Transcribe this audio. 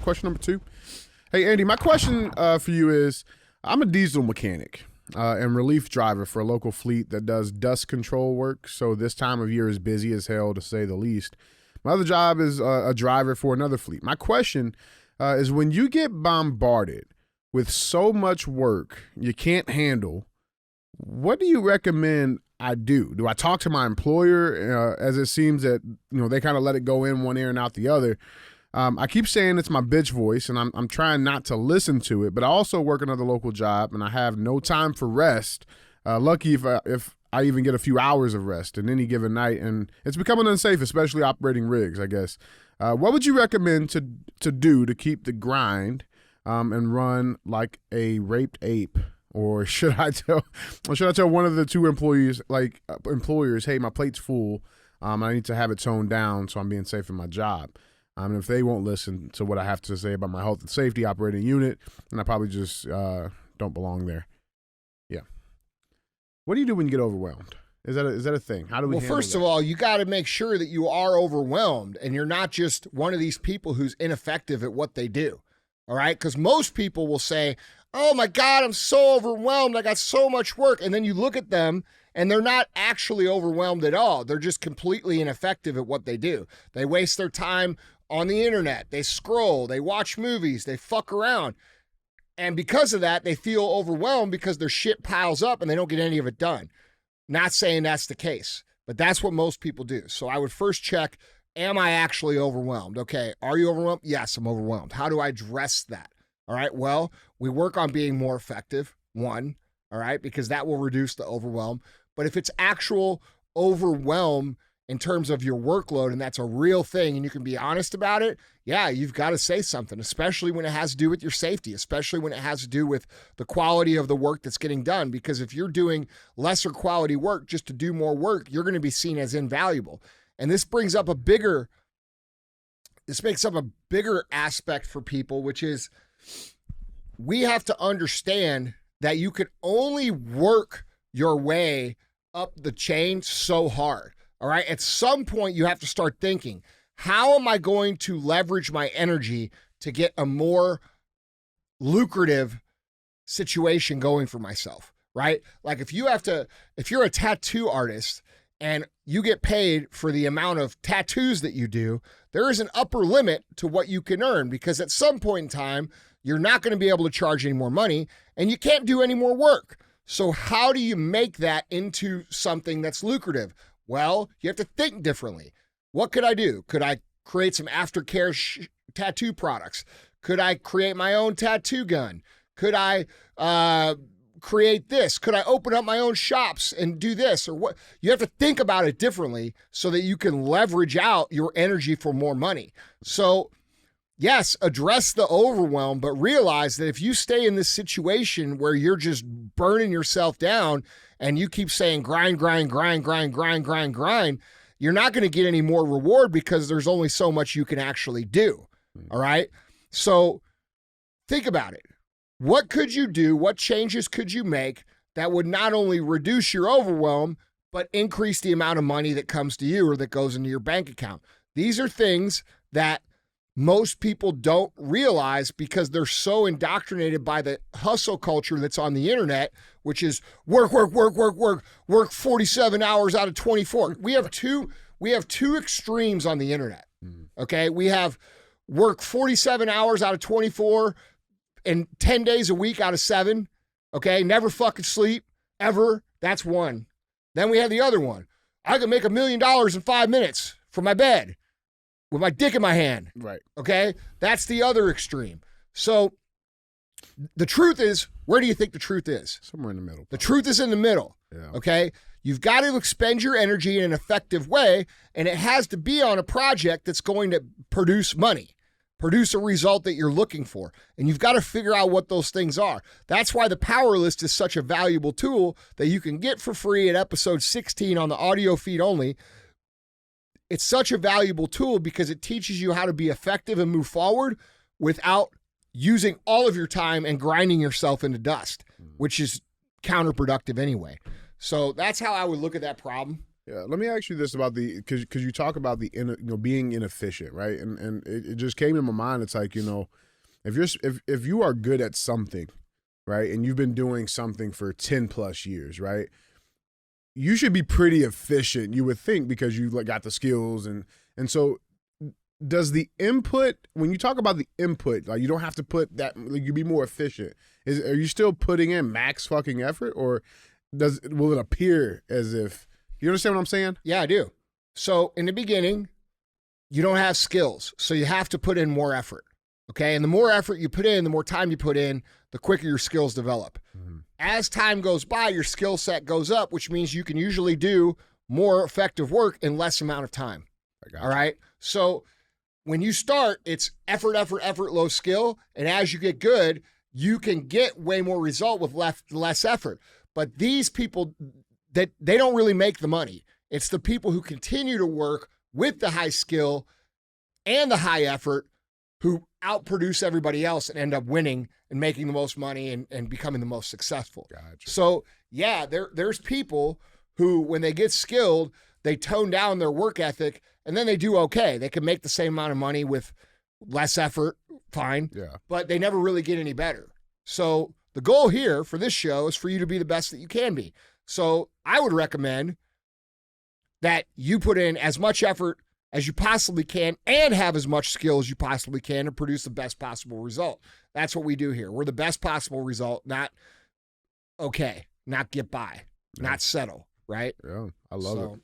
question number 2. Hey, Andy, my question for you is, I'm a diesel mechanic and relief driver for a local fleet that does dust control work, so this time of year is busy as hell, to say the least. My other job is a driver for another fleet. My question is, when you get bombarded with so much work you can't handle, what do you recommend I do? Do I talk to my employer, as it seems that they kind of let it go in one ear and out the other? I keep saying it's my bitch voice, and I'm trying not to listen to it, but I also work another local job, and I have no time for rest. Lucky if I even get a few hours of rest in any given night, and it's becoming unsafe, especially operating rigs, I guess. What would you recommend to do to keep the grind and run like a raped ape? Or should I tell one of the two employers, hey, my plate's full, I need to have it toned down so I'm being safe in my job. And if they won't listen to what I have to say about my health and safety operating unit, then I probably just don't belong there. Yeah. What do you do when you get overwhelmed? Is that a thing? How do we handle first that? of all, you got to make sure that you are overwhelmed and you're not just one of these people who's ineffective at what they do. All right? Because most people will say, oh my God, I'm so overwhelmed. I got so much work. And then you look at them and they're not actually overwhelmed at all. They're just completely ineffective at what they do. They waste their time on the internet. They scroll, they watch movies, they fuck around. And because of that, they feel overwhelmed because their shit piles up and they don't get any of it done. Not saying that's the case, but that's what most people do. So I would first check, am I actually overwhelmed? Okay, are you overwhelmed? Yes, I'm overwhelmed. How do I address that? All right, well, we work on being more effective, one, all right, because that will reduce the overwhelm. But if it's actual overwhelm in terms of your workload and that's a real thing and you can be honest about it, yeah, you've got to say something, especially when it has to do with your safety, especially when it has to do with the quality of the work that's getting done. Because if you're doing lesser quality work just to do more work, you're going to be seen as invaluable. And this makes up a bigger aspect for people, which is we have to understand that you can only work your way up the chain so hard. All right. At some point, you have to start thinking, how am I going to leverage my energy to get a more lucrative situation going for myself? Right. Like if you're a tattoo artist and you get paid for the amount of tattoos that you do, there is an upper limit to what you can earn, because at some point in time, you're not going to be able to charge any more money and you can't do any more work. So how do you make that into something that's lucrative? Well, you have to think differently. What could I do? Could I create some aftercare tattoo products? Could I create my own tattoo gun? Could I create this? Could I open up my own shops and do this? Or what? You have to think about it differently so that you can leverage out your energy for more money. So yes, address the overwhelm, but realize that if you stay in this situation where you're just burning yourself down and you keep saying grind, grind, grind, grind, grind, grind, grind, you're not going to get any more reward because there's only so much you can actually do. All right. So think about it. What could you do? What changes could you make that would not only reduce your overwhelm, but increase the amount of money that comes to you or that goes into your bank account? These are things that most people don't realize because they're so indoctrinated by the hustle culture that's on the internet, which is work 47 hours out of 24. We have two extremes on the internet. Okay. We have work 47 hours out of 24 and 10 days a week out of 7. Okay. Never fucking sleep ever. That's one. Then we have the other one. I can make $1 million in 5 minutes from my bed with my dick in my hand. Right. Okay. That's the other extreme. So the truth is, where do you think the truth is? Somewhere in the middle. The truth is in the middle. Yeah. Okay. You've got to expend your energy in an effective way, and it has to be on a project that's going to produce money, produce a result that you're looking for. And you've got to figure out what those things are. That's why the Power List is such a valuable tool that you can get for free at episode 16 on the audio feed only. It's such a valuable tool because it teaches you how to be effective and move forward without using all of your time and grinding yourself into dust, which is counterproductive anyway. So that's how I would look at that problem. Yeah, let me ask you this about because you talk about being inefficient, right? And it just came in my mind. It's like, if you are good at something, right, and you've been doing something for 10 plus years, right, you should be pretty efficient, you would think, because you got the skills and so does the input, when you talk about the input, like you don't have to put that, like you be more efficient. Are you still putting in max fucking effort, or will it appear as if, you understand what I'm saying? Yeah, I do. So in the beginning, you don't have skills, so you have to put in more effort. Okay, and the more effort you put in, the more time you put in, the quicker your skills develop. Mm-hmm. As time goes by, your skill set goes up, which means you can usually do more effective work in less amount of time. All right. So when you start, it's effort, low skill. And as you get good, you can get way more result with less effort. But these people, that they don't really make the money. It's the people who continue to work with the high skill and the high effort who outproduce everybody else and end up winning and making the most money and becoming the most successful. Gotcha. So yeah, there's people who, when they get skilled, they tone down their work ethic and then they do okay. They can make the same amount of money with less effort, fine. Yeah. But they never really get any better. So the goal here for this show is for you to be the best that you can be. So I would recommend that you put in as much effort as you possibly can and have as much skill as you possibly can to produce the best possible result. That's what we do here. We're the best possible result, not okay, not get by, not settle, right? Yeah, I love it.